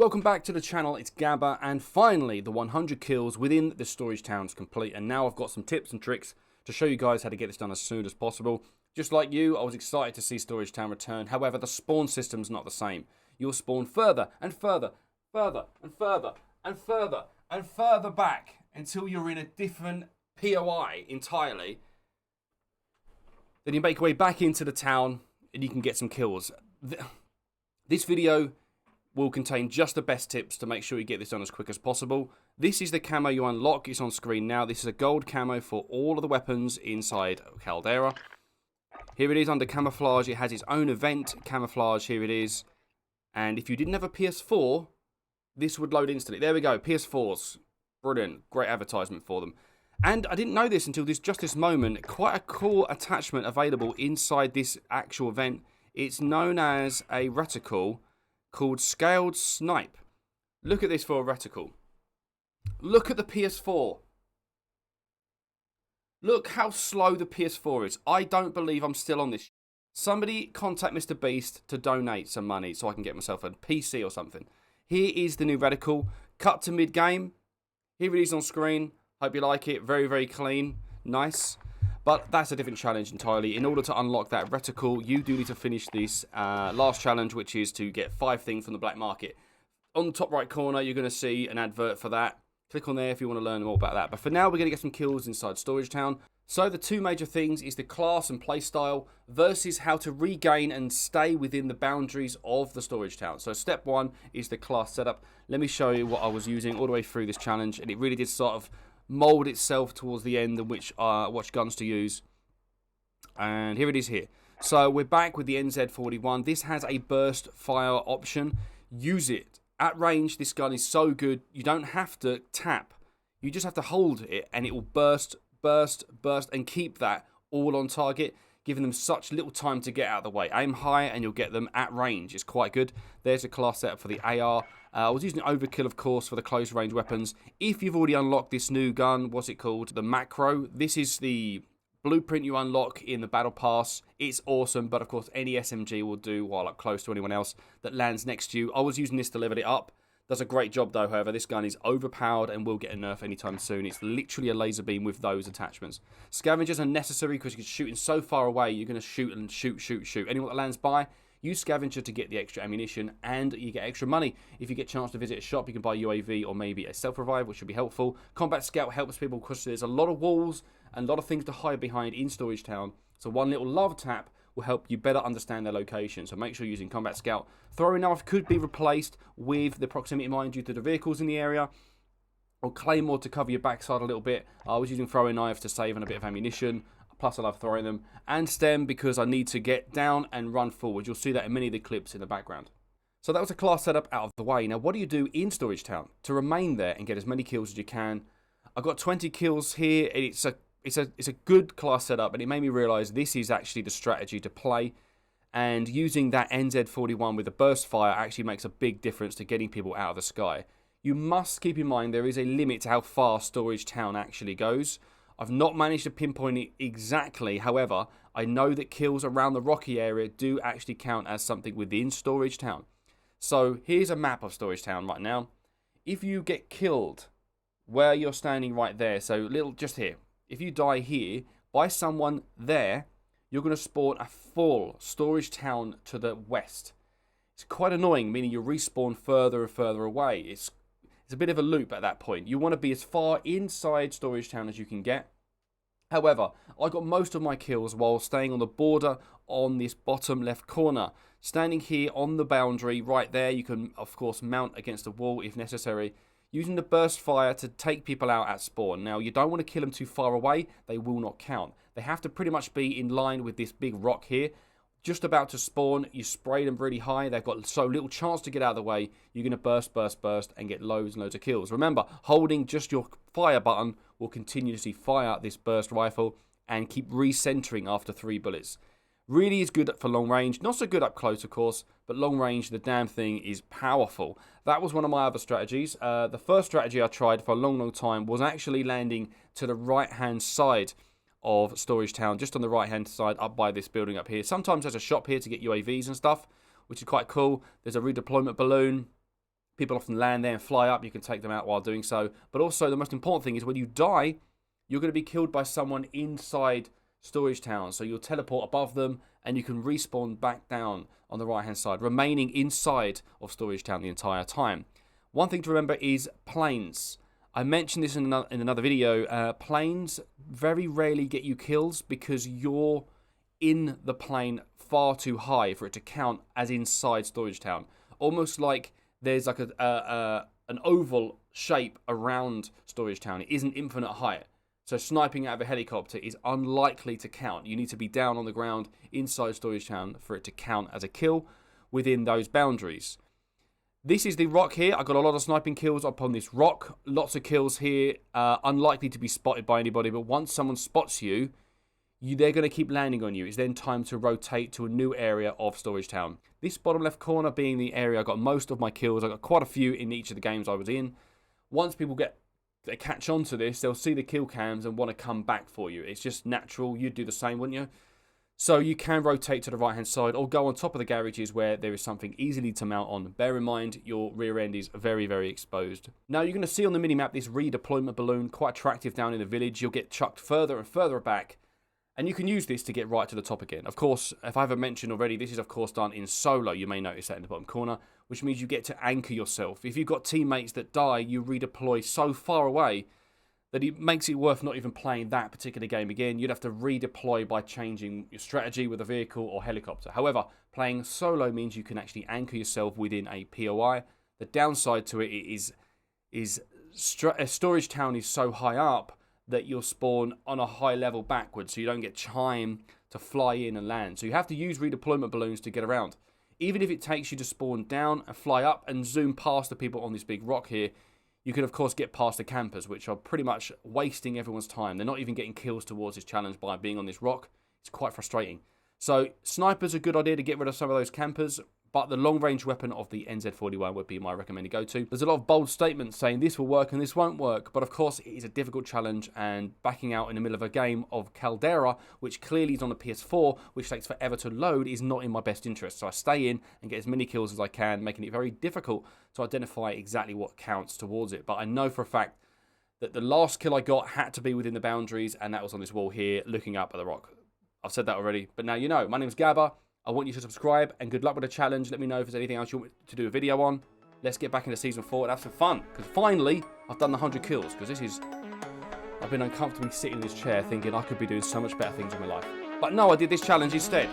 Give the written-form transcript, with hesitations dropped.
Welcome back to the channel, it's Gaaba, and finally the 100 kills within the storage town is complete, and now I've got some tips and tricks to show you guys how to get this done as soon as possible. Just like you, I was excited to see storage town return, however the spawn system's not the same. You'll spawn further and further, further and further and further and further back until you're in a different POI entirely. Then you make your way back into the town and you can get some kills. This video will contain just the best tips to make sure you get this done as quick as possible. This is the camo you unlock. It's on screen now. This is a gold camo for all of the weapons inside Caldera. Here it is under camouflage. It has its own event camouflage. Here it is. And if you didn't have a PS4, this would load instantly. There we go. PS4s. Brilliant. Great advertisement for them. And I didn't know this until just this moment. Quite a cool attachment available inside this actual event. It's known as a reticle called Scaled Snipe. Look at this for a reticle. Look at the PS4. Look how slow the PS4 is. I don't believe I'm still on this. Somebody contact Mr Beast to donate some money so I can get myself a PC or something. Here is the new reticle. Cut to mid-game. Here it is on screen. Hope you like it. Very, very clean. Nice. But that's a different challenge entirely. In order to unlock that reticle, you do need to finish this last challenge, which is to get 5 things from the black market. On the top right corner, you're going to see an advert for that. Click on there if you want to learn more about that. But for now, we're going to get some kills inside Storage Town. So the two major things is the class and playstyle versus how to regain and stay within the boundaries of the Storage Town. So step 1 is the class setup. Let me show you what I was using all the way through this challenge. And it really did sort of mold itself towards the end and which guns to use. And here it is here. So we're back with the NZ41. This has a burst fire option. Use it. At range, this gun is so good. You don't have to tap. You just have to hold it and it will burst, burst, burst and keep that all on target, giving them such little time to get out of the way. Aim high and you'll get them at range. It's quite good. There's a class setup for the AR. I was using Overkill, of course, for the close range weapons. If you've already unlocked this new gun, what's it called? The Macro. This is the blueprint you unlock in the Battle Pass. It's awesome, but of course any SMG will do while up close to anyone else that lands next to you. I was using this to level it up. Does a great job though, however. This gun is overpowered and will get a nerf anytime soon. It's literally a laser beam with those attachments. Scavengers are necessary because you're shooting so far away, you're going to shoot and shoot, shoot, shoot. Anyone that lands by, use Scavenger to get the extra ammunition and you get extra money. If you get a chance to visit a shop, you can buy UAV or maybe a self-revive, which should be helpful. Combat Scout helps people because there's a lot of walls and a lot of things to hide behind in Storage Town. So one little love tap will help you better understand their location. So make sure you're using Combat Scout. Throwing knife could be replaced with the proximity mine due to the vehicles in the area. Or Claymore to cover your backside a little bit. I was using throwing knives to save on a bit of ammunition. Plus I love throwing them. And stem because I need to get down and run forward. You'll see that in many of the clips in the background. So that was a class setup out of the way. Now what do you do in Storage Town to remain there and get as many kills as you can? I've got 20 kills here. It's a good class setup, and it made me realise this is actually the strategy to play. And using that NZ41 with the burst fire actually makes a big difference to getting people out of the sky. You must keep in mind there is a limit to how far Storage Town actually goes. I've not managed to pinpoint it exactly, however, I know that kills around the rocky area do actually count as something within Storage Town. So here's a map of Storage Town right now. If you get killed where you're standing right there, so just here, if you die here by someone there, you're going to spawn a full Storage Town to the west. It's quite annoying, meaning you respawn further and further away. It's a bit of a loop at that point. You want to be as far inside Storage Town as you can get. However, I got most of my kills while staying on the border on this bottom left corner. Standing here on the boundary right there, you can of course mount against the wall if necessary. Using the burst fire to take people out at spawn. Now, you don't want to kill them too far away. They will not count. They have to pretty much be in line with this big rock here. Just about to spawn, you spray them really high. They've got so little chance to get out of the way. You're going to burst, burst, burst and get loads and loads of kills. Remember, holding just your fire button will continuously fire this burst rifle and keep recentering after 3 bullets. Really is good for long range. Not so good up close, of course, but long range, the damn thing is powerful. That was one of my other strategies. The first strategy I tried for a long, long time was actually landing to the right-hand side of Storage Town, just on the right-hand side up by this building up here. Sometimes there's a shop here to get UAVs and stuff, which is quite cool. There's a redeployment balloon. People often land there and fly up. You can take them out while doing so. But also, the most important thing is when you die, you're going to be killed by someone inside Storage Town. So you'll teleport above them and you can respawn back down on the right-hand side, remaining inside of Storage Town the entire time. One thing to remember is planes. I mentioned this in another video. Planes very rarely get you kills because you're in the plane far too high for it to count as inside Storage Town. Almost like there's like an oval shape around Storage Town. It isn't infinite height. So sniping out of a helicopter is unlikely to count. You need to be down on the ground inside Storage Town for it to count as a kill within those boundaries. This is the rock here. I got a lot of sniping kills upon this rock. Lots of kills here. Unlikely to be spotted by anybody, but once someone spots you, they're going to keep landing on you. It's then time to rotate to a new area of Storage Town. This bottom left corner being the area I got most of my kills. I got quite a few in each of the games I was in. Once people they catch on to this, they'll see the kill cams and want to come back for you. It's just natural. You'd do the same, wouldn't you? So you can rotate to the right hand side or go on top of the garages where there is something easily to mount on. Bear in mind your rear end is very, very exposed. Now you're going to see on the minimap this redeployment balloon, quite attractive down in the village. You'll get chucked further and further back and you can use this to get right to the top again. Of course, if I haven't mentioned already, this is of course done in solo. You may notice that in the bottom corner, which means you get to anchor yourself. If you've got teammates that die, you redeploy so far away that it makes it worth not even playing that particular game again. You'd have to redeploy by changing your strategy with a vehicle or helicopter. However, playing solo means you can actually anchor yourself within a POI. The downside to it is Storage Town is so high up that you'll spawn on a high level backwards, so you don't get time to fly in and land. So you have to use redeployment balloons to get around. Even if it takes you to spawn down and fly up and zoom past the people on this big rock here, you can of course get past the campers, which are pretty much wasting everyone's time. They're not even getting kills towards this challenge by being on this rock. It's quite frustrating. So snipers are a good idea to get rid of some of those campers, but the long-range weapon of the NZ41 would be my recommended go-to. There's a lot of bold statements saying this will work and this won't work, but of course it is a difficult challenge, and backing out in the middle of a game of Caldera, which clearly is on the PS4, which takes forever to load, is not in my best interest. So I stay in and get as many kills as I can, making it very difficult to identify exactly what counts towards it. But I know for a fact that the last kill I got had to be within the boundaries, and that was on this wall here, looking up at the rock. I've said that already, but now you know. My name's Gaaba. I want you to subscribe, and good luck with the challenge. Let me know if there's anything else you want me to do a video on. Let's get back into Season 4 and have some fun. Because finally, I've done the 100 kills. Because I've been uncomfortably sitting in this chair thinking I could be doing so much better things in my life. But no, I did this challenge instead.